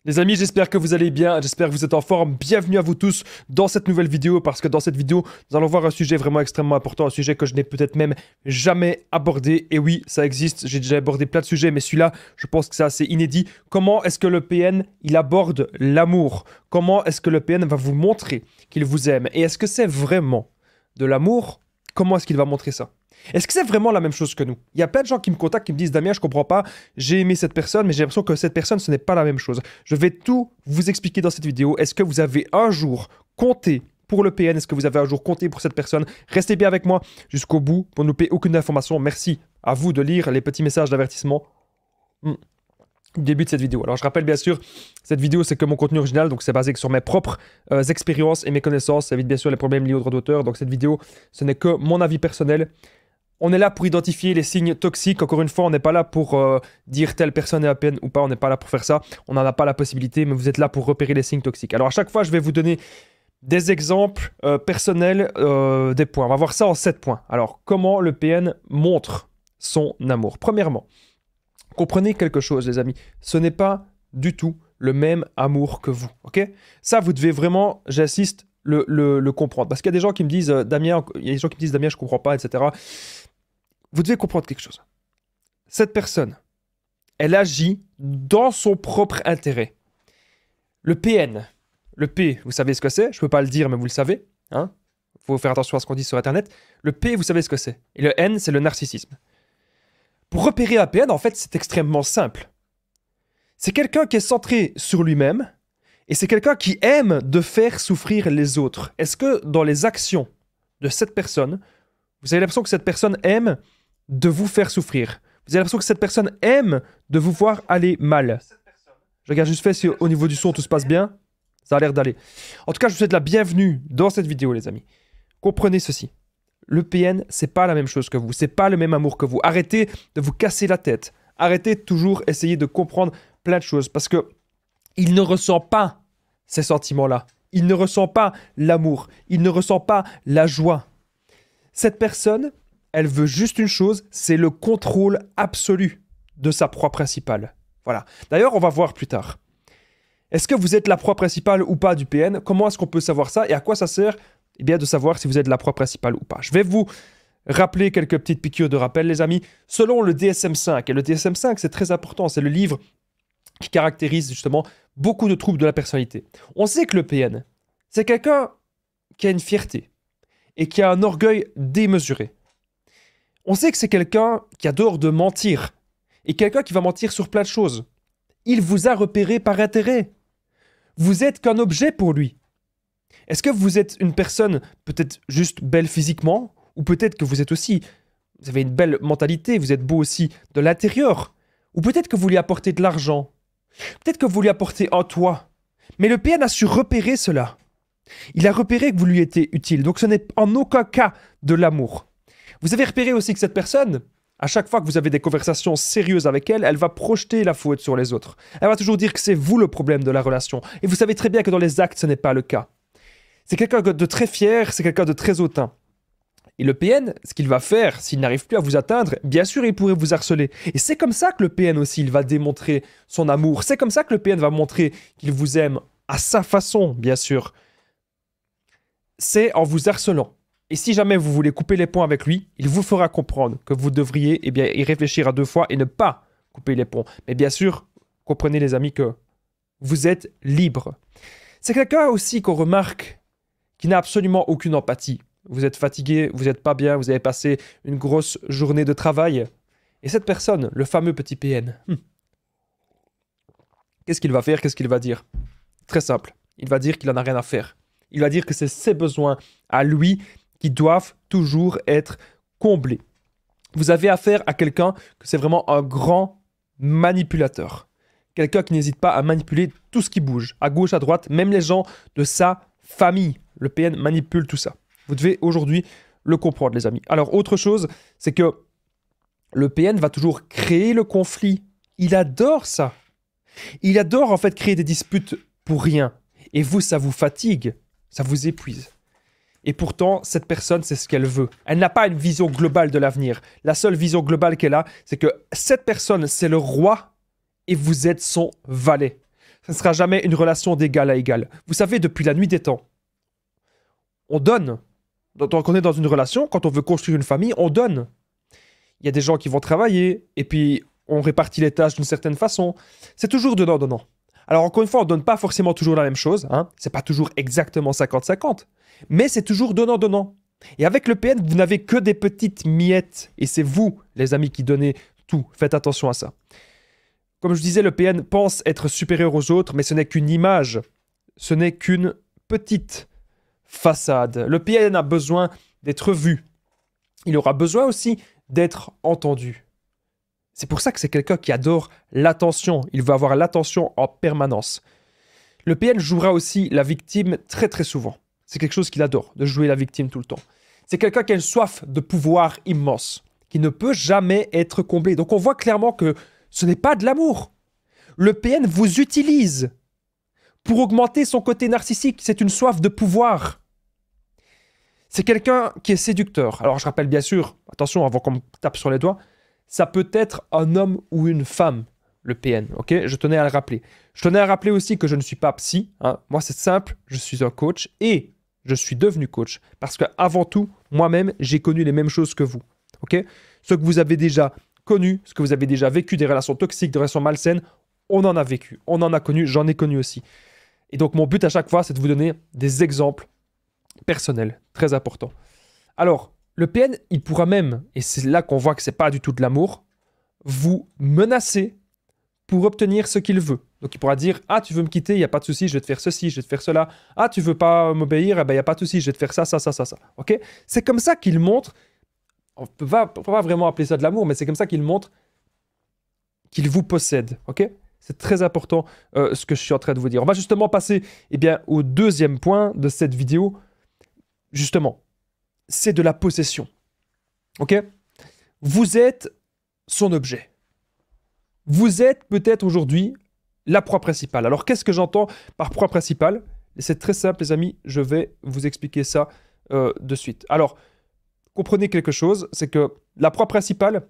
Les amis, j'espère que vous allez bien, j'espère que vous êtes en forme. Bienvenue à vous tous dans cette nouvelle vidéo parce que dans cette vidéo, nous allons voir un sujet vraiment extrêmement important, un sujet que je n'ai peut-être même jamais abordé. Et oui, ça existe, j'ai déjà abordé plein de sujets, mais celui-là, je pense que c'est assez inédit. Comment est-ce que le PN, il aborde l'amour? Comment est-ce que le PN va vous montrer qu'il vous aime? Et est-ce que c'est vraiment de l'amour? Comment est-ce qu'il va montrer ça? Est-ce que c'est vraiment la même chose que nous? Il y a plein de gens qui me contactent, qui me disent « Damien, je comprends pas, j'ai aimé cette personne, mais j'ai l'impression que cette personne, ce n'est pas la même chose. » Je vais tout vous expliquer dans cette vidéo. Est-ce que vous avez un jour compté pour le PN? Est-ce que vous avez un jour compté pour cette personne? Restez bien avec moi jusqu'au bout pour ne louper aucune information. Merci à vous de lire les petits messages d'avertissement début de cette vidéo. Alors je rappelle bien sûr, cette vidéo c'est que mon contenu original, donc c'est basé sur mes propres expériences et mes connaissances. Ça évite bien sûr les problèmes liés aux droits d'auteur. Donc cette vidéo, ce n'est que mon avis personnel. On est là pour identifier les signes toxiques. Encore une fois, on n'est pas là pour dire telle personne est à peine ou pas. On n'est pas là pour faire ça. On n'en a pas la possibilité, mais vous êtes là pour repérer les signes toxiques. Alors à chaque fois, je vais vous donner des exemples personnels des points. On va voir ça en 7 points. Alors, comment le PN montre son amour? Premièrement, comprenez quelque chose, les amis. Ce n'est pas du tout le même amour que vous. Ok? Ça, vous devez vraiment, j'insiste, le comprendre. Parce qu'il y a des gens qui me disent, Damien, je comprends pas, etc. Vous devez comprendre quelque chose. Cette personne, elle agit dans son propre intérêt. Le PN, le P, vous savez ce que c'est? Je ne peux pas le dire, mais vous le savez. Hein? Faut faire attention à ce qu'on dit sur Internet. Le P, vous savez ce que c'est. Et le N, c'est le narcissisme. Pour repérer un PN, en fait, c'est extrêmement simple. C'est quelqu'un qui est centré sur lui-même et c'est quelqu'un qui aime de faire souffrir les autres. Est-ce que dans les actions de cette personne, vous avez l'impression que cette personne aime de vous faire souffrir? Vous avez l'impression que cette personne aime de vous voir aller mal? Je regarde juste fait si au niveau du son tout se passe bien. Ça a l'air d'aller. En tout cas, je vous souhaite la bienvenue dans cette vidéo, les amis. Comprenez ceci. Le PN, c'est pas la même chose que vous. C'est pas le même amour que vous. Arrêtez de vous casser la tête. Arrêtez de toujours essayer de comprendre plein de choses. Parce que il ne ressent pas ces sentiments-là. Il ne ressent pas l'amour. Il ne ressent pas la joie. Cette personne, elle veut juste une chose, c'est le contrôle absolu de sa proie principale. Voilà. D'ailleurs, on va voir plus tard. Est-ce que vous êtes la proie principale ou pas du PN? Comment est-ce qu'on peut savoir ça? Et à quoi ça sert? Eh bien, de savoir si vous êtes la proie principale ou pas. Je vais vous rappeler quelques petites piqûres de rappel, les amis. Selon le DSM-5, et le DSM-5, c'est très important, c'est le livre qui caractérise justement beaucoup de troubles de la personnalité. On sait que le PN, c'est quelqu'un qui a une fierté et qui a un orgueil démesuré. On sait que c'est quelqu'un qui adore de mentir et quelqu'un qui va mentir sur plein de choses. Il vous a repéré par intérêt. Vous êtes qu'un objet pour lui. Est-ce que vous êtes une personne peut-être juste belle physiquement ou peut-être que vous êtes aussi, vous avez une belle mentalité, vous êtes beau aussi de l'intérieur ou peut-être que vous lui apportez de l'argent. Peut-être que vous lui apportez un toit. Mais le PN a su repérer cela. Il a repéré que vous lui étiez utile. Donc ce n'est en aucun cas de l'amour. Vous avez repéré aussi que cette personne, à chaque fois que vous avez des conversations sérieuses avec elle, elle va projeter la faute sur les autres. Elle va toujours dire que c'est vous le problème de la relation. Et vous savez très bien que dans les actes, ce n'est pas le cas. C'est quelqu'un de très fier, c'est quelqu'un de très hautain. Et le PN, ce qu'il va faire, s'il n'arrive plus à vous atteindre, bien sûr, il pourrait vous harceler. Et c'est comme ça que le PN aussi, il va démontrer son amour. C'est comme ça que le PN va montrer qu'il vous aime à sa façon, bien sûr. C'est en vous harcelant. Et si jamais vous voulez couper les ponts avec lui, il vous fera comprendre que vous devriez y réfléchir à 2 fois et ne pas couper les ponts. Mais bien sûr, comprenez les amis que vous êtes libre. C'est quelqu'un aussi qu'on remarque qui n'a absolument aucune empathie. Vous êtes fatigué, vous n'êtes pas bien, vous avez passé une grosse journée de travail. Et cette personne, le fameux petit PN, qu'est-ce qu'il va faire? Qu'est-ce qu'il va dire? Très simple. Il va dire qu'il n'en a rien à faire. Il va dire que c'est ses besoins à lui qui doivent toujours être comblés. Vous avez affaire à quelqu'un que c'est vraiment un grand manipulateur. Quelqu'un qui n'hésite pas à manipuler tout ce qui bouge, à gauche, à droite, même les gens de sa famille. Le PN manipule tout ça. Vous devez aujourd'hui le comprendre, les amis. Alors, autre chose, c'est que le PN va toujours créer le conflit. Il adore ça. Il adore, en fait, créer des disputes pour rien. Et vous, ça vous fatigue, ça vous épuise. Et pourtant, cette personne, c'est ce qu'elle veut. Elle n'a pas une vision globale de l'avenir. La seule vision globale qu'elle a, c'est que cette personne, c'est le roi et vous êtes son valet. Ce ne sera jamais une relation d'égal à égal. Vous savez, depuis la nuit des temps, on donne. Quand on est dans une relation, quand on veut construire une famille, on donne. Il y a des gens qui vont travailler, et puis on répartit les tâches d'une certaine façon. C'est toujours donnant-donnant. Alors encore une fois, on ne donne pas forcément toujours la même chose. Hein. C'est pas toujours exactement 50-50. Mais c'est toujours donnant-donnant. Et avec le PN, vous n'avez que des petites miettes. Et c'est vous, les amis, qui donnez tout. Faites attention à ça. Comme je disais, le PN pense être supérieur aux autres, mais ce n'est qu'une image. Ce n'est qu'une petite façade. Le PN a besoin d'être vu. Il aura besoin aussi d'être entendu. C'est pour ça que c'est quelqu'un qui adore l'attention. Il veut avoir l'attention en permanence. Le PN jouera aussi la victime très très souvent. C'est quelque chose qu'il adore, de jouer la victime tout le temps. C'est quelqu'un qui a une soif de pouvoir immense, qui ne peut jamais être comblé. Donc on voit clairement que ce n'est pas de l'amour. Le PN vous utilise pour augmenter son côté narcissique. C'est une soif de pouvoir. C'est quelqu'un qui est séducteur. Alors je rappelle bien sûr, attention avant qu'on me tape sur les doigts, ça peut être un homme ou une femme, le PN, ok? Je tenais à le rappeler. Je tenais à rappeler aussi que je ne suis pas psy. Hein. Moi c'est simple, je suis un coach et je suis devenu coach. Parce qu'avant tout, moi-même, j'ai connu les mêmes choses que vous. Ok? Ce que vous avez déjà connu, ce que vous avez déjà vécu, des relations toxiques, des relations malsaines, on en a vécu, on en a connu, j'en ai connu aussi. Et donc mon but à chaque fois, c'est de vous donner des exemples personnels, très importants. Alors, le PN, il pourra même, et c'est là qu'on voit que c'est pas du tout de l'amour, vous menacer pour obtenir ce qu'il veut. Donc il pourra dire « Ah, tu veux me quitter, il n'y a pas de souci, je vais te faire ceci, je vais te faire cela. Ah, tu veux pas m'obéir, il n'y a pas de souci, je vais te faire ça, ça, ça, ça, ça. » Ok? C'est comme ça qu'il montre, on ne peut pas vraiment appeler ça de l'amour, mais c'est comme ça qu'il montre qu'il vous possède. Ok? C'est très important ce que je suis en train de vous dire. On va justement passer au deuxième point de cette vidéo. Justement, c'est de la possession. Ok? Vous êtes son objet. Vous êtes peut-être aujourd'hui la proie principale. Alors, qu'est-ce que j'entends par proie principale? Et c'est très simple, les amis, je vais vous expliquer ça de suite. Alors, comprenez quelque chose, c'est que la proie principale,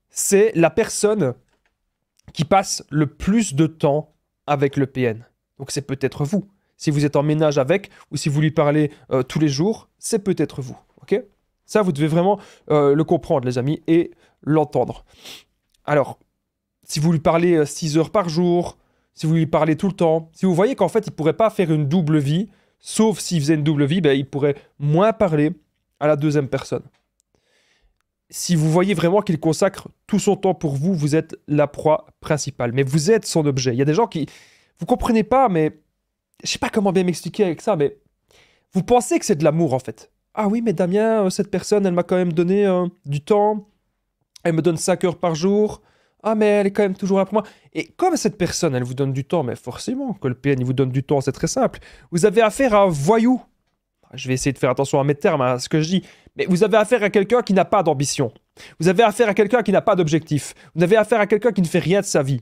c'est la personne qui passe le plus de temps avec le PN. Donc, c'est peut-être vous. Si vous êtes en ménage avec, ou si vous lui parlez tous les jours, c'est peut-être vous. Ok? Ça, vous devez vraiment le comprendre, les amis, et l'entendre. Alors, si vous lui parlez 6 heures par jour, si vous lui parlez tout le temps, si vous voyez qu'en fait, il ne pourrait pas faire une double vie, sauf s'il faisait une double vie, il pourrait moins parler à la deuxième personne. Si vous voyez vraiment qu'il consacre tout son temps pour vous, vous êtes la proie principale. Mais vous êtes son objet. Il y a des gens qui... Vous ne comprenez pas, mais... Je ne sais pas comment bien m'expliquer avec ça, mais... Vous pensez que c'est de l'amour, en fait. Ah oui, mais Damien, cette personne, elle m'a quand même donné du temps. Elle me donne 5 heures par jour. Ah, mais elle est quand même toujours là pour moi. Et comme cette personne, elle vous donne du temps, mais forcément que le PN, il vous donne du temps, c'est très simple. Vous avez affaire à un voyou. Je vais essayer de faire attention à mes termes, à ce que je dis. Mais vous avez affaire à quelqu'un qui n'a pas d'ambition. Vous avez affaire à quelqu'un qui n'a pas d'objectif. Vous avez affaire à quelqu'un qui ne fait rien de sa vie.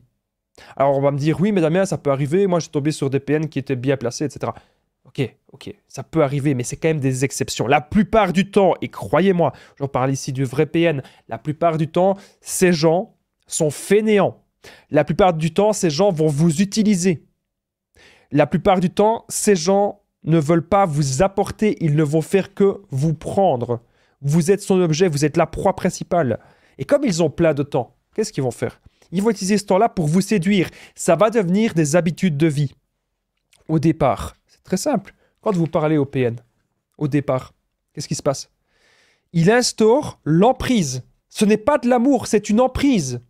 Alors on va me dire, oui, mais Damien, ça peut arriver. Moi, j'ai tombé sur des PN qui étaient bien placés, etc. Ok, ça peut arriver, mais c'est quand même des exceptions. La plupart du temps, et croyez-moi, j'en parle ici du vrai PN, la plupart du temps, ces gens sont fainéants. La plupart du temps, ces gens vont vous utiliser. La plupart du temps, ces gens ne veulent pas vous apporter, ils ne vont faire que vous prendre. Vous êtes son objet, vous êtes la proie principale. Et comme ils ont plein de temps, qu'est-ce qu'ils vont faire? Ils vont utiliser ce temps-là pour vous séduire. Ça va devenir des habitudes de vie. Au départ, c'est très simple. Quand vous parlez au PN, au départ, qu'est-ce qui se passe? Il instaure l'emprise. Ce n'est pas de l'amour, c'est une emprise.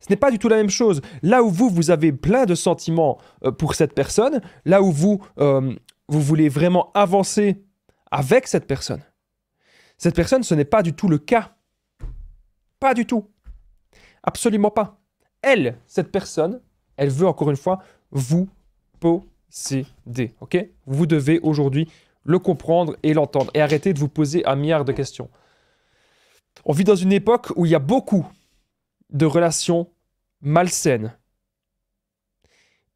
Ce n'est pas du tout la même chose. Là où vous avez plein de sentiments pour cette personne, là où vous voulez vraiment avancer avec cette personne, ce n'est pas du tout le cas. Pas du tout. Absolument pas. Elle, cette personne, elle veut encore une fois vous posséder. Ok? Vous devez aujourd'hui le comprendre et l'entendre et arrêter de vous poser un milliard de questions. On vit dans une époque où il y a beaucoup de relations malsaines.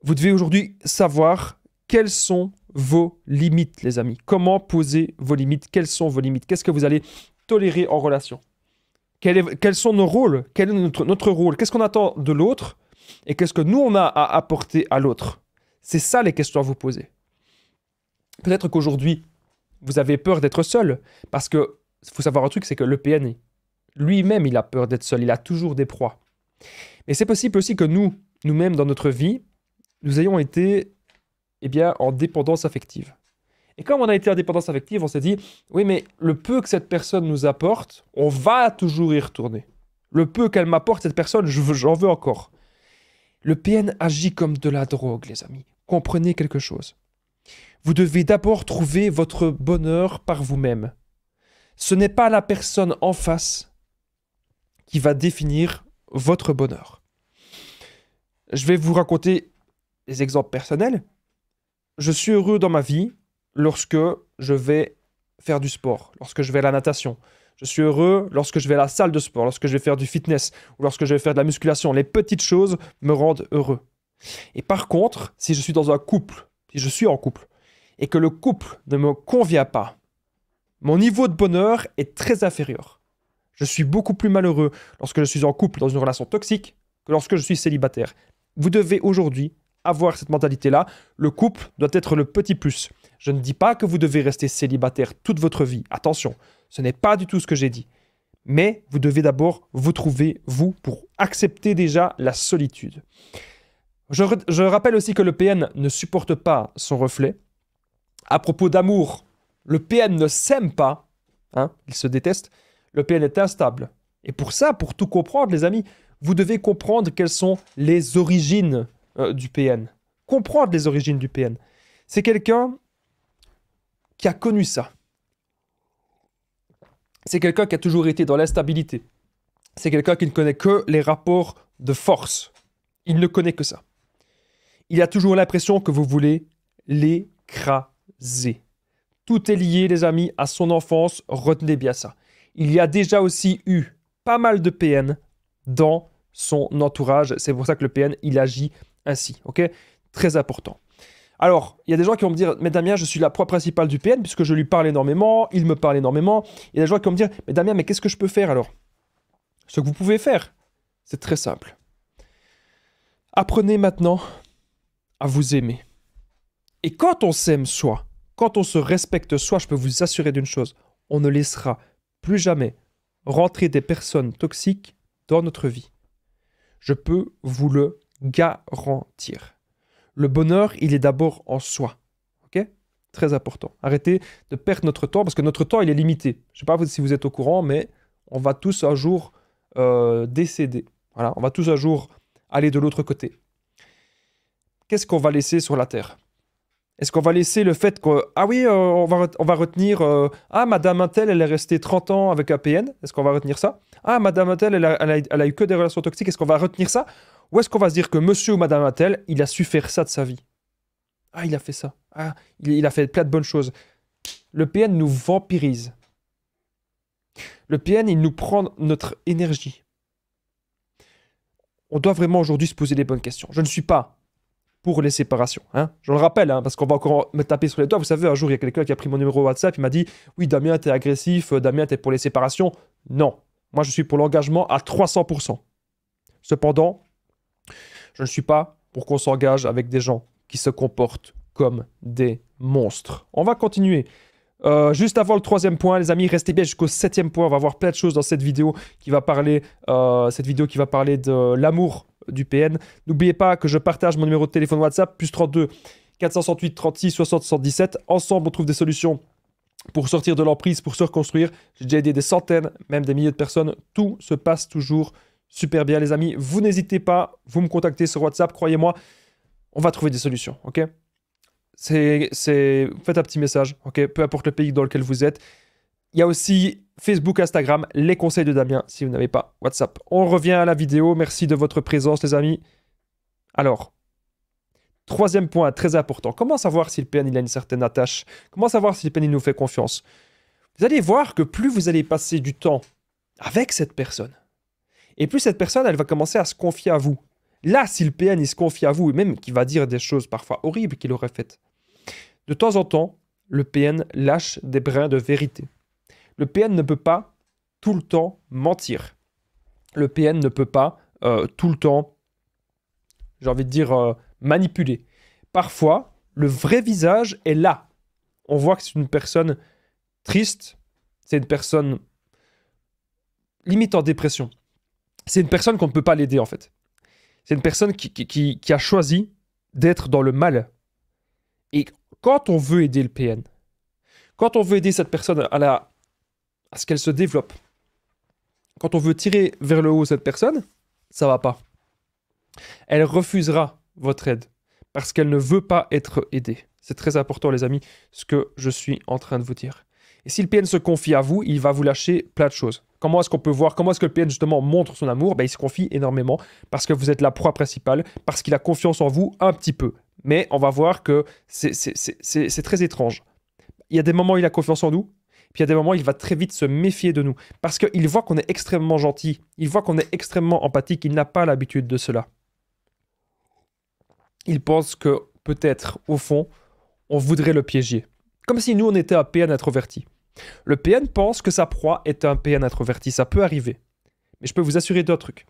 Vous devez aujourd'hui savoir quelles sont vos limites, les amis. Comment poser vos limites? Quelles sont vos limites? Qu'est-ce que vous allez tolérer en relation? Quels sont nos rôles? Quel est notre rôle? Qu'est-ce qu'on attend de l'autre? Et qu'est-ce que nous, on a à apporter à l'autre? C'est ça les questions à vous poser. Peut-être qu'aujourd'hui, vous avez peur d'être seul, parce que, il faut savoir un truc, c'est que le PN, lui-même, il a peur d'être seul, il a toujours des proies. Mais c'est possible aussi que nous-mêmes, dans notre vie, nous ayons été, eh bien, en dépendance affective. Et comme on a été en dépendance affective, on s'est dit, oui, mais le peu que cette personne nous apporte, on va toujours y retourner. Le peu qu'elle m'apporte, cette personne, j'en veux encore. Le PN agit comme de la drogue, les amis. Comprenez quelque chose. Vous devez d'abord trouver votre bonheur par vous-même. Ce n'est pas la personne en face qui va définir votre bonheur. Je vais vous raconter des exemples personnels. Je suis heureux dans ma vie lorsque je vais faire du sport, lorsque je vais à la natation. Je suis heureux lorsque je vais à la salle de sport, lorsque je vais faire du fitness ou lorsque je vais faire de la musculation. Les petites choses me rendent heureux. Et par contre, si je suis dans un couple, si je suis en couple, et que le couple ne me convient pas, mon niveau de bonheur est très inférieur. Je suis beaucoup plus malheureux lorsque je suis en couple dans une relation toxique que lorsque je suis célibataire. Vous devez aujourd'hui avoir cette mentalité-là. Le couple doit être le petit plus. Je ne dis pas que vous devez rester célibataire toute votre vie. Attention, ce n'est pas du tout ce que j'ai dit. Mais vous devez d'abord vous trouver, vous, pour accepter déjà la solitude. Je rappelle aussi que le PN ne supporte pas son reflet. À propos d'amour, le PN ne s'aime pas, hein, il se déteste. Le PN est instable. Et pour ça, pour tout comprendre, les amis, vous devez comprendre quelles sont les origines du PN. Comprendre les origines du PN. C'est quelqu'un qui a connu ça. C'est quelqu'un qui a toujours été dans l'instabilité. C'est quelqu'un qui ne connaît que les rapports de force. Il ne connaît que ça. Il a toujours l'impression que vous voulez l'écraser. Tout est lié, les amis, à son enfance. Retenez bien ça. Il y a déjà aussi eu pas mal de PN dans son entourage. C'est pour ça que le PN, il agit ainsi. Ok? Très important. Alors, il y a des gens qui vont me dire, mais Damien, je suis la proie principale du PN puisque je lui parle énormément, il me parle énormément. Il y a des gens qui vont me dire, mais Damien, mais qu'est-ce que je peux faire alors? Ce que vous pouvez faire, c'est très simple. Apprenez maintenant à vous aimer. Et quand on s'aime soi, quand on se respecte soi, je peux vous assurer d'une chose, on ne laissera plus jamais rentrer des personnes toxiques dans notre vie. Je peux vous le garantir. Le bonheur, il est d'abord en soi. Ok? Très important. Arrêtez de perdre notre temps parce que notre temps, il est limité. Je ne sais pas si vous êtes au courant, mais on va tous un jour décéder. Voilà, on va tous un jour aller de l'autre côté. Qu'est-ce qu'on va laisser sur la terre? Est-ce qu'on va laisser le fait que, ah oui, on va retenir, ah, Madame Intel, elle est restée 30 ans avec un PN, est-ce qu'on va retenir ça? Ah, Madame Intel, elle a eu que des relations toxiques, est-ce qu'on va retenir ça? Ou est-ce qu'on va se dire que Monsieur ou Madame Intel, il a su faire ça de sa vie? Ah, il a fait ça. Ah, il a fait plein de bonnes choses. Le PN nous vampirise. Le PN, il nous prend notre énergie. On doit vraiment aujourd'hui se poser les bonnes questions. Je ne suis pas pour les séparations. Hein. Je le rappelle, hein, parce qu'on va encore me taper sur les doigts. Vous savez, un jour, il y a quelqu'un qui a pris mon numéro WhatsApp, il m'a dit « Oui, Damien, t'es agressif, Damien, t'es pour les séparations. » Non, moi, je suis pour l'engagement à 300%. Cependant, je ne suis pas pour qu'on s'engage avec des gens qui se comportent comme des monstres. On va continuer. Juste avant le 3e point, les amis, restez bien jusqu'au 7e point. On va voir plein de choses dans cette vidéo qui va parler, de l'amour du PN. N'oubliez pas que je partage mon numéro de téléphone WhatsApp, plus 32 468 36 60 77. Ensemble, on trouve des solutions pour sortir de l'emprise, pour se reconstruire. J'ai déjà aidé des centaines, même des milliers de personnes. Tout se passe toujours super bien, les amis. Vous n'hésitez pas, vous me contactez sur WhatsApp, croyez-moi, on va trouver des solutions, ok? Faites un petit message, ok? Peu importe le pays dans lequel vous êtes. Il y a aussi Facebook, Instagram, les conseils de Damien, si vous n'avez pas WhatsApp. On revient à la vidéo. Merci de votre présence, les amis. Alors, 3e point, très important. Comment savoir si le PN il a une certaine attache? Comment savoir si le PN il nous fait confiance? Vous allez voir que plus vous allez passer du temps avec cette personne, et plus cette personne, elle va commencer à se confier à vous. Là, si le PN il se confie à vous, et même qu'il va dire des choses parfois horribles qu'il aurait faites, de temps en temps, le PN lâche des brins de vérité. Le PN ne peut pas tout le temps mentir. Le PN ne peut pas tout le temps j'ai envie de dire, manipulé. Parfois, le vrai visage est là. On voit que c'est une personne triste, c'est une personne limite en dépression. C'est une personne qu'on ne peut pas l'aider en fait. C'est une personne qui a choisi d'être dans le mal. Et quand on veut aider le PN, quand on veut aider cette personne à ce qu'elle se développe, quand on veut tirer vers le haut cette personne, ça va pas. Elle refusera votre aide parce qu'elle ne veut pas être aidée. C'est très important les amis, ce que je suis en train de vous dire. Et si le PN se confie à vous, il va vous lâcher plein de choses. Comment est-ce qu'on peut voir, comment est-ce que le PN justement montre son amour? Il se confie énormément parce que vous êtes la proie principale, parce qu'il a confiance en vous un petit peu. Mais on va voir que c'est très étrange. Il y a des moments où il a confiance en nous, puis il y a des moments où il va très vite se méfier de nous. Parce qu'il voit qu'on est extrêmement gentil, il voit qu'on est extrêmement empathique, il n'a pas l'habitude de cela. Il pense que peut-être, au fond, on voudrait le piéger. Comme si nous, on était un PN introverti. Le PN pense que sa proie est un PN introverti, ça peut arriver. Mais je peux vous assurer d'un truc.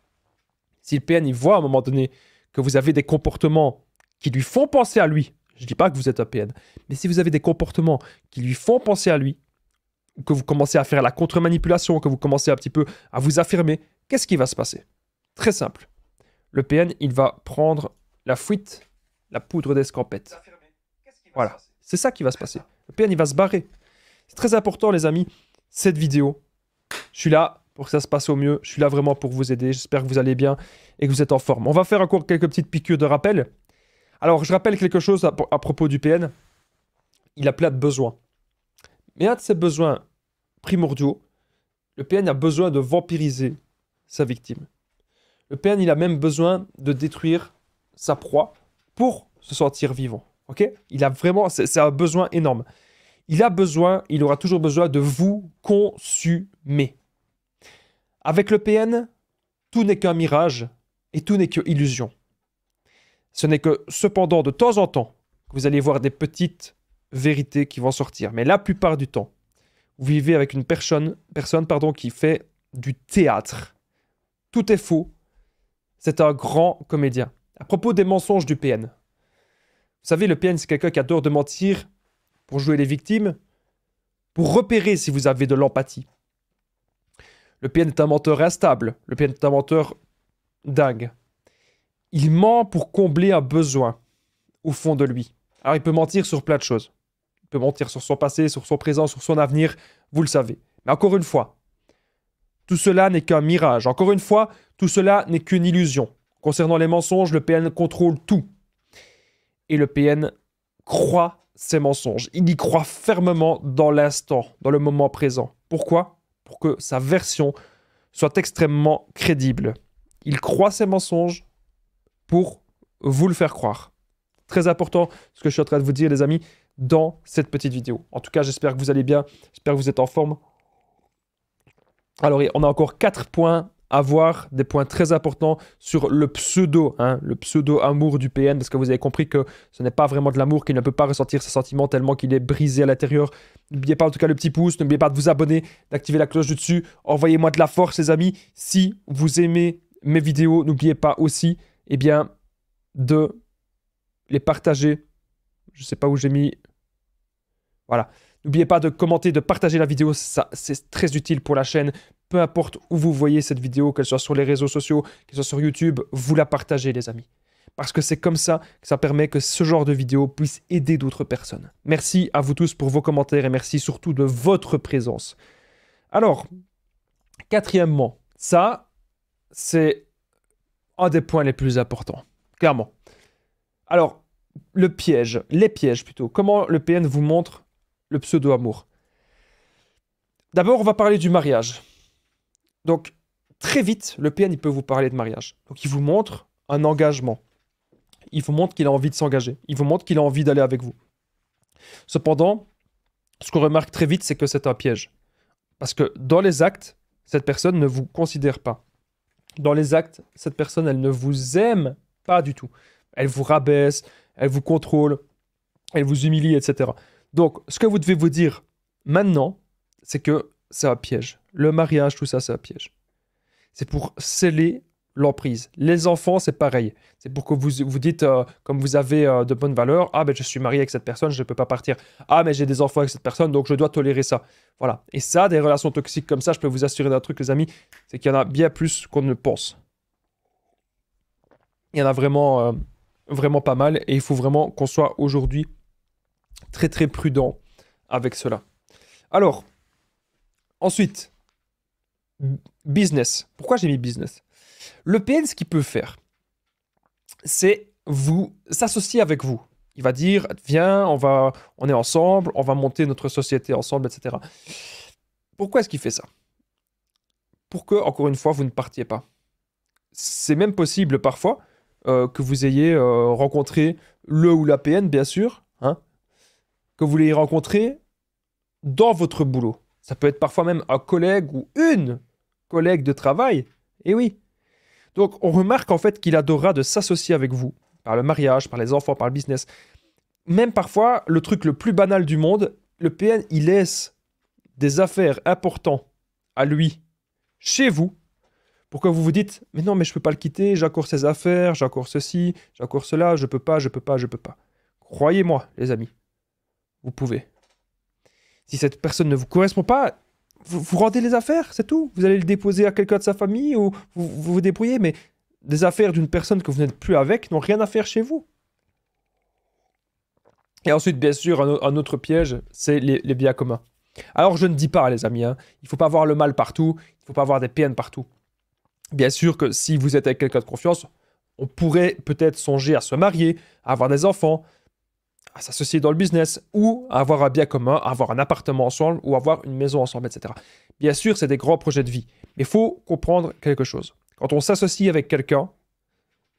Si le PN il voit à un moment donné que vous avez des comportements qui lui font penser à lui, je ne dis pas que vous êtes un PN, mais si vous avez des comportements qui lui font penser à lui, ou que vous commencez à faire la contre-manipulation, que vous commencez un petit peu à vous affirmer, qu'est-ce qui va se passer? Très simple. Le PN, il va prendre la fuite, la poudre d'escampette. Voilà, c'est ça qui va se passer. Le PN, il va se barrer. C'est très important, les amis, cette vidéo. Je suis là pour que ça se passe au mieux. Je suis là vraiment pour vous aider. J'espère que vous allez bien et que vous êtes en forme. On va faire encore quelques petites piqûres de rappel. Alors, je rappelle quelque chose à propos du PN. Il a plein de besoins. Mais un de ses besoins primordiaux, le PN a besoin de vampiriser sa victime. Le PN, il a même besoin de détruire sa proie pour se sentir vivant. Ok? Il a vraiment, c'est un besoin énorme. Il aura toujours besoin de vous consumer. Avec le PN, tout n'est qu'un mirage et tout n'est que illusion. Ce n'est que cependant de temps en temps que vous allez voir des petites vérités qui vont sortir. Mais la plupart du temps, vous vivez avec une personne qui fait du théâtre. Tout est faux. C'est un grand comédien. À propos des mensonges du PN. Vous savez, le PN, c'est quelqu'un qui adore de mentir pour jouer les victimes, pour repérer si vous avez de l'empathie. Le PN est un menteur instable. Le PN est un menteur dingue. Il ment pour combler un besoin au fond de lui. Alors, il peut mentir sur plein de choses. Il peut mentir sur son passé, sur son présent, sur son avenir, vous le savez. Mais encore une fois, tout cela n'est qu'un mirage. Encore une fois, tout cela n'est qu'une illusion. Concernant les mensonges, le PN contrôle tout. Et le PN croit ces mensonges. Il y croit fermement dans l'instant, dans le moment présent. Pourquoi? Pour que sa version soit extrêmement crédible. Il croit ces mensonges pour vous le faire croire. Très important ce que je suis en train de vous dire, les amis, dans cette petite vidéo. En tout cas, j'espère que vous allez bien. J'espère que vous êtes en forme. Alors, on a encore 4 points à voir, des points très importants sur le pseudo-amour du PN, parce que vous avez compris que ce n'est pas vraiment de l'amour, qu'il ne peut pas ressentir ses sentiments tellement qu'il est brisé à l'intérieur. N'oubliez pas en tout cas le petit pouce, n'oubliez pas de vous abonner, d'activer la cloche du dessus. Envoyez-moi de la force, les amis. Si vous aimez mes vidéos, n'oubliez pas aussi, eh bien, de les partager. Je ne sais pas où j'ai mis... Voilà. N'oubliez pas de commenter, de partager la vidéo, ça c'est très utile pour la chaîne. Peu importe où vous voyez cette vidéo, qu'elle soit sur les réseaux sociaux, qu'elle soit sur YouTube, vous la partagez les amis. Parce que c'est comme ça que ça permet que ce genre de vidéo puisse aider d'autres personnes. Merci à vous tous pour vos commentaires et merci surtout de votre présence. Alors, quatrièmement, ça c'est un des points les plus importants, clairement. Alors, les pièges plutôt. Comment le PN vous montre le pseudo-amour? D'abord, on va parler du mariage. Donc, très vite, le PN, il peut vous parler de mariage. Donc, il vous montre un engagement. Il vous montre qu'il a envie de s'engager. Il vous montre qu'il a envie d'aller avec vous. Cependant, ce qu'on remarque très vite, c'est que c'est un piège. Parce que dans les actes, cette personne ne vous considère pas. Dans les actes, cette personne, elle ne vous aime pas du tout. Elle vous rabaisse, elle vous contrôle, elle vous humilie, etc. Donc, ce que vous devez vous dire maintenant, c'est que c'est un piège. Le mariage, tout ça, c'est un piège. C'est pour sceller l'emprise. Les enfants, c'est pareil. C'est pour que vous dites, comme vous avez de bonnes valeurs, ah ben je suis marié avec cette personne, je ne peux pas partir. Ah mais j'ai des enfants avec cette personne, donc je dois tolérer ça. Voilà. Et ça, des relations toxiques comme ça, je peux vous assurer d'un truc, les amis, c'est qu'il y en a bien plus qu'on ne pense. Il y en a vraiment, vraiment pas mal, et il faut vraiment qu'on soit aujourd'hui très très prudent avec cela. Alors, ensuite, business. Pourquoi j'ai mis business? Le PN, ce qu'il peut faire, c'est vous s'associer avec vous. Il va dire, viens, on est ensemble, on va monter notre société ensemble, etc. Pourquoi est-ce qu'il fait ça? Pour que, encore une fois, vous ne partiez pas. C'est même possible parfois que vous ayez rencontré le ou la PN, bien sûr, hein, que vous l'ayez rencontré dans votre boulot. Ça peut être parfois même un collègue ou une collègue de travail. Et oui. Donc, on remarque en fait qu'il adorera de s'associer avec vous, par le mariage, par les enfants, par le business. Même parfois, le truc le plus banal du monde, le PN, il laisse des affaires importantes à lui, chez vous, pour que vous vous dites, mais non, mais je peux pas le quitter, j'ai encore ses affaires, j'ai encore ceci, j'ai encore cela, je peux pas, je peux pas, je peux pas. Croyez-moi, les amis, vous pouvez. Si cette personne ne vous correspond pas, vous rendez les affaires, c'est tout. Vous allez le déposer à quelqu'un de sa famille ou vous débrouillez, mais des affaires d'une personne que vous n'êtes plus avec n'ont rien à faire chez vous. Et ensuite, bien sûr, un autre piège, c'est les biens communs. Alors, je ne dis pas, les amis, hein, il ne faut pas avoir le mal partout, il ne faut pas avoir des PN partout. Bien sûr que si vous êtes avec quelqu'un de confiance, on pourrait peut-être songer à se marier, à avoir des enfants, à s'associer dans le business, ou à avoir un bien commun, à avoir un appartement ensemble, ou avoir une maison ensemble, etc. Bien sûr, c'est des grands projets de vie, mais il faut comprendre quelque chose. Quand on s'associe avec quelqu'un,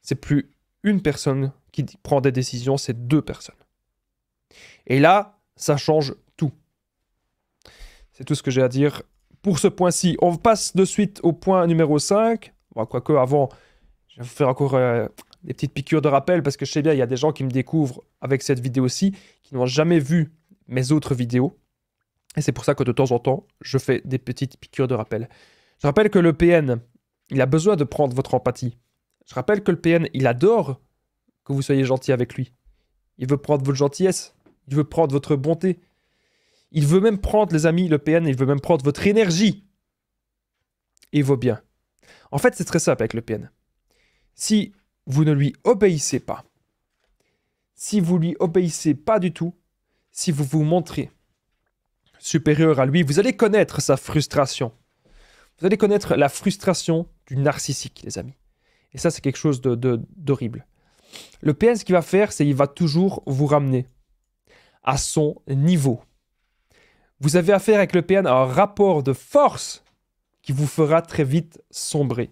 c'est plus une personne qui prend des décisions, c'est deux personnes. Et là, ça change tout. C'est tout ce que j'ai à dire pour ce point-ci. On passe de suite au point numéro 5. Bon, quoique avant, je vais vous faire encore des petites piqûres de rappel parce que je sais bien, il y a des gens qui me découvrent avec cette vidéo-ci, qui n'ont jamais vu mes autres vidéos. Et c'est pour ça que de temps en temps, je fais des petites piqûres de rappel. Je rappelle que le PN, il a besoin de prendre votre empathie. Je rappelle que le PN, il adore que vous soyez gentil avec lui. Il veut prendre votre gentillesse. Il veut prendre votre bonté. Il veut même prendre, les amis, le PN, il veut même prendre votre énergie. Et vos biens. En fait, c'est très simple avec le PN. Si vous ne lui obéissez pas, si vous lui obéissez pas du tout, si vous vous montrez supérieur à lui, vous allez connaître sa frustration. Vous allez connaître la frustration du narcissique, les amis. Et ça, c'est quelque chose d'horrible. Le PN, ce qu'il va faire, c'est qu'il va toujours vous ramener à son niveau. Vous avez affaire avec le PN à un rapport de force qui vous fera très vite sombrer.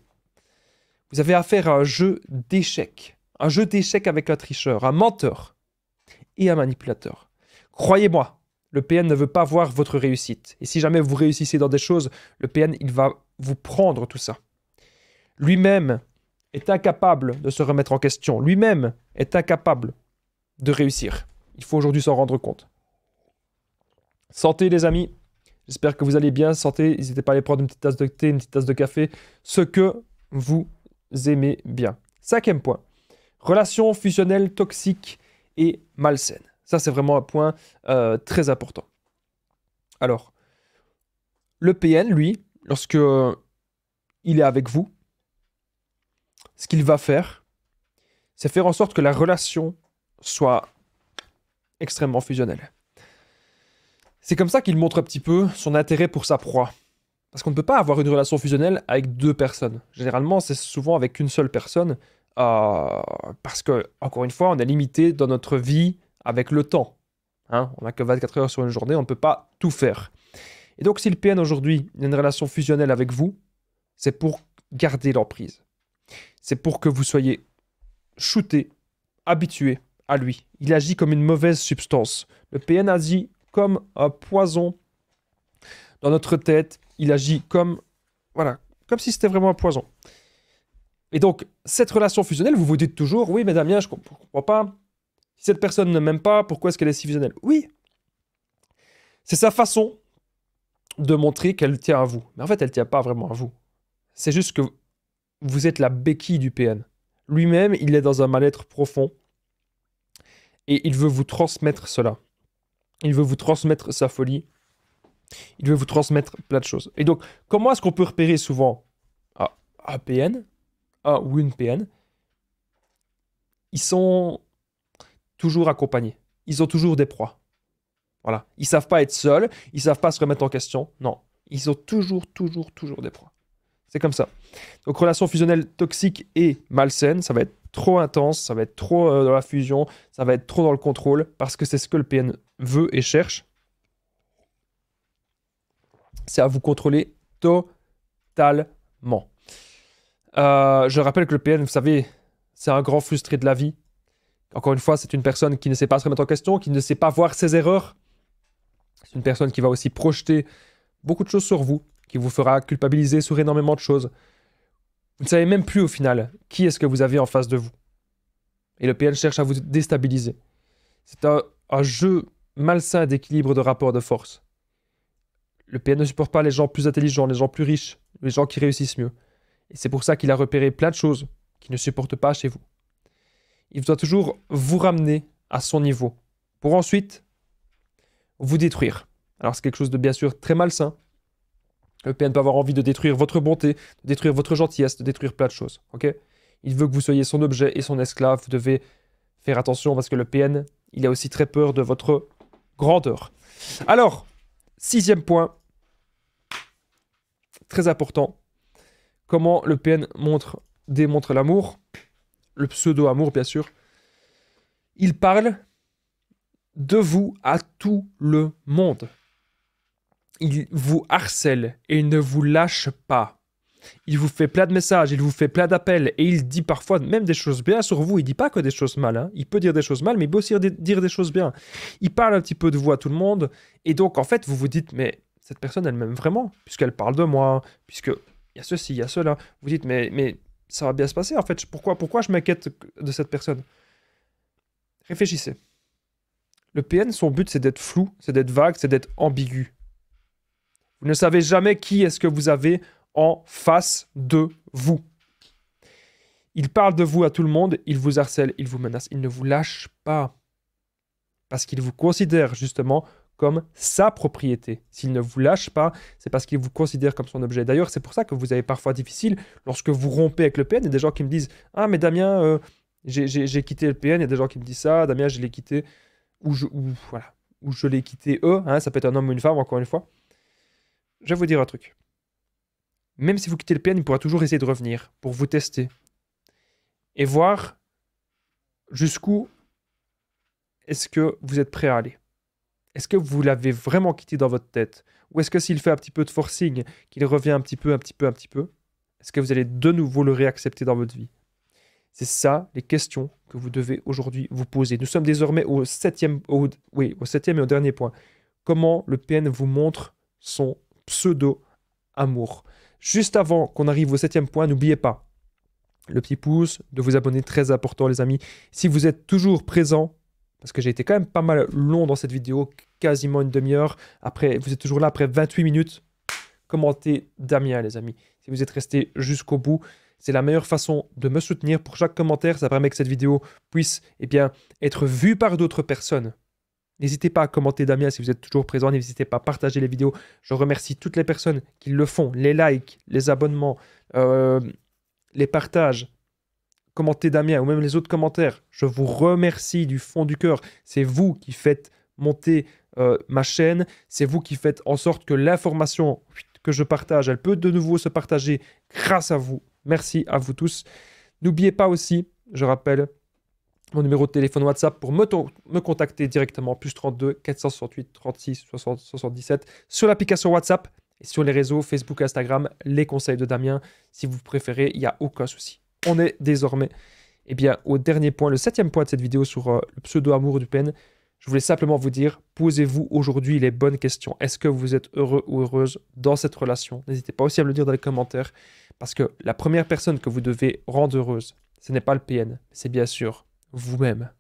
Vous avez affaire à un jeu d'échecs. Un jeu d'échecs avec un tricheur, un menteur et un manipulateur. Croyez-moi, le PN ne veut pas voir votre réussite. Et si jamais vous réussissez dans des choses, le PN, il va vous prendre tout ça. Lui-même est incapable de se remettre en question. Lui-même est incapable de réussir. Il faut aujourd'hui s'en rendre compte. Santé les amis, j'espère que vous allez bien. Santé, n'hésitez pas à aller prendre une petite tasse de thé, une petite tasse de café, ce que vous aimez bien. 5e point, relations fusionnelles toxiques et malsaines. Ça, c'est vraiment un point très important. Alors, le PN, lui, lorsque il est avec vous, ce qu'il va faire, c'est faire en sorte que la relation soit extrêmement fusionnelle. C'est comme ça qu'il montre un petit peu son intérêt pour sa proie. Parce qu'on ne peut pas avoir une relation fusionnelle avec deux personnes. Généralement, c'est souvent avec une seule personne. Parce que, encore une fois, on est limité dans notre vie avec le temps. Hein, on n'a que 24 heures sur une journée, on ne peut pas tout faire. Et donc, si le PN aujourd'hui a une relation fusionnelle avec vous, c'est pour garder l'emprise. C'est pour que vous soyez shooté, habitué à lui. Il agit comme une mauvaise substance. Le PN agit comme un poison dans notre tête. Il agit comme, voilà, comme si c'était vraiment un poison. Et donc, cette relation fusionnelle, vous vous dites toujours, oui, mais Damien, je ne comprends pas. Si cette personne ne m'aime pas, pourquoi est-ce qu'elle est si fusionnelle? Oui, c'est sa façon de montrer qu'elle tient à vous. Mais en fait, elle ne tient pas vraiment à vous. C'est juste que vous êtes la béquille du PN. Lui-même, il est dans un mal-être profond et il veut vous transmettre cela. Il veut vous transmettre sa folie. Il veut vous transmettre plein de choses. Et donc, comment est-ce qu'on peut repérer souvent un PN, un ou une PN? Ils sont toujours accompagnés. Ils ont toujours des proies. Voilà. Ils savent pas être seuls. Ils savent pas se remettre en question. Non. Ils ont toujours des proies. C'est comme ça. Donc, relation fusionnelle toxique et malsaine, ça va être trop intense, ça va être trop dans la fusion, ça va être trop dans le contrôle, parce que c'est ce que le PN veut et cherche. C'est à vous contrôler totalement. Je rappelle que le PN, vous savez, c'est un grand frustré de la vie. Encore une fois, c'est une personne qui ne sait pas se remettre en question, qui ne sait pas voir ses erreurs. C'est une personne qui va aussi projeter beaucoup de choses sur vous, qui vous fera culpabiliser sur énormément de choses. Vous ne savez même plus au final qui est-ce que vous avez en face de vous. Et le PN cherche à vous déstabiliser. C'est un jeu malsain d'équilibre de rapport de force. Le PN ne supporte pas les gens plus intelligents, les gens plus riches, les gens qui réussissent mieux. Et c'est pour ça qu'il a repéré plein de choses qu'il ne supporte pas chez vous. Il doit toujours vous ramener à son niveau pour ensuite vous détruire. Alors c'est quelque chose de bien sûr très malsain. Le PN peut avoir envie de détruire votre bonté, de détruire votre gentillesse, de détruire plein de choses. Okay, il veut que vous soyez son objet et son esclave. Vous devez faire attention parce que le PN, il a aussi très peur de votre grandeur. Alors, 6e point, très important. Comment le PN démontre l'amour, le pseudo-amour bien sûr. Il parle de vous à tout le monde. Il vous harcèle et il ne vous lâche pas. Il vous fait plein de messages, il vous fait plein d'appels et il dit parfois même des choses bien sur vous. Il ne dit pas que des choses mal. Hein. Il peut dire des choses mal, mais il peut aussi dire des choses bien. Il parle un petit peu de vous à tout le monde et donc en fait vous vous dites mais cette personne elle m'aime vraiment puisqu'elle parle de moi, puisque il y a ceci, il y a cela. Vous dites mais ça va bien se passer en fait. Pourquoi je m'inquiète de cette personne? Réfléchissez. Le PN, son but c'est d'être flou, c'est d'être vague, c'est d'être ambigu. Vous ne savez jamais qui est-ce que vous avez en face de vous. Il parle de vous à tout le monde, il vous harcèle, il vous menace, il ne vous lâche pas. Parce qu'il vous considère justement comme sa propriété. S'il ne vous lâche pas, c'est parce qu'il vous considère comme son objet. D'ailleurs, c'est pour ça que vous avez parfois difficile lorsque vous rompez avec le PN. Il y a des gens qui me disent « Ah, mais Damien, j'ai quitté le PN. » Il y a des gens qui me disent ça. « Damien, je l'ai quitté. » Ou je l'ai quitté eux. Hein, ça peut être un homme ou une femme, encore une fois. Je vais vous dire un truc. Même si vous quittez le PN, il pourra toujours essayer de revenir pour vous tester. Et voir jusqu'où est-ce que vous êtes prêt à aller. Est-ce que vous l'avez vraiment quitté dans votre tête? Ou est-ce que s'il fait un petit peu de forcing, qu'il revient un petit peu, est-ce que vous allez de nouveau le réaccepter dans votre vie? C'est ça, les questions que vous devez aujourd'hui vous poser. Nous sommes désormais au 7e et au dernier point. Comment le PN vous montre son pseudo-amour? Juste avant qu'on arrive au 7e point, n'oubliez pas le petit pouce, de vous abonner, très important les amis. Si vous êtes toujours présent, parce que j'ai été quand même pas mal long dans cette vidéo, quasiment une demi-heure. Après, vous êtes toujours là après 28 minutes. Commentez Damien, les amis. Si vous êtes resté jusqu'au bout, c'est la meilleure façon de me soutenir. Pour chaque commentaire, ça permet que cette vidéo puisse être vue par d'autres personnes. N'hésitez pas à commenter Damien si vous êtes toujours présent. N'hésitez pas à partager les vidéos. Je remercie toutes les personnes qui le font. Les likes, les abonnements, les partages. Commentez Damien ou même les autres commentaires. Je vous remercie du fond du cœur. C'est vous qui faites monter ma chaîne. C'est vous qui faites en sorte que l'information que je partage, elle peut de nouveau se partager grâce à vous. Merci à vous tous. N'oubliez pas aussi, je rappelle, mon numéro de téléphone WhatsApp pour me contacter directement, +32 468 36 60 77 sur l'application WhatsApp et sur les réseaux Facebook, Instagram, les conseils de Damien. Si vous préférez, il n'y a aucun souci. On est désormais au dernier point, le 7e point de cette vidéo sur le pseudo-amour du PN. Je voulais simplement vous dire, posez-vous aujourd'hui les bonnes questions. Est-ce que vous êtes heureux ou heureuse dans cette relation? N'hésitez pas aussi à me le dire dans les commentaires, parce que la première personne que vous devez rendre heureuse, ce n'est pas le PN, c'est bien sûr vous-même.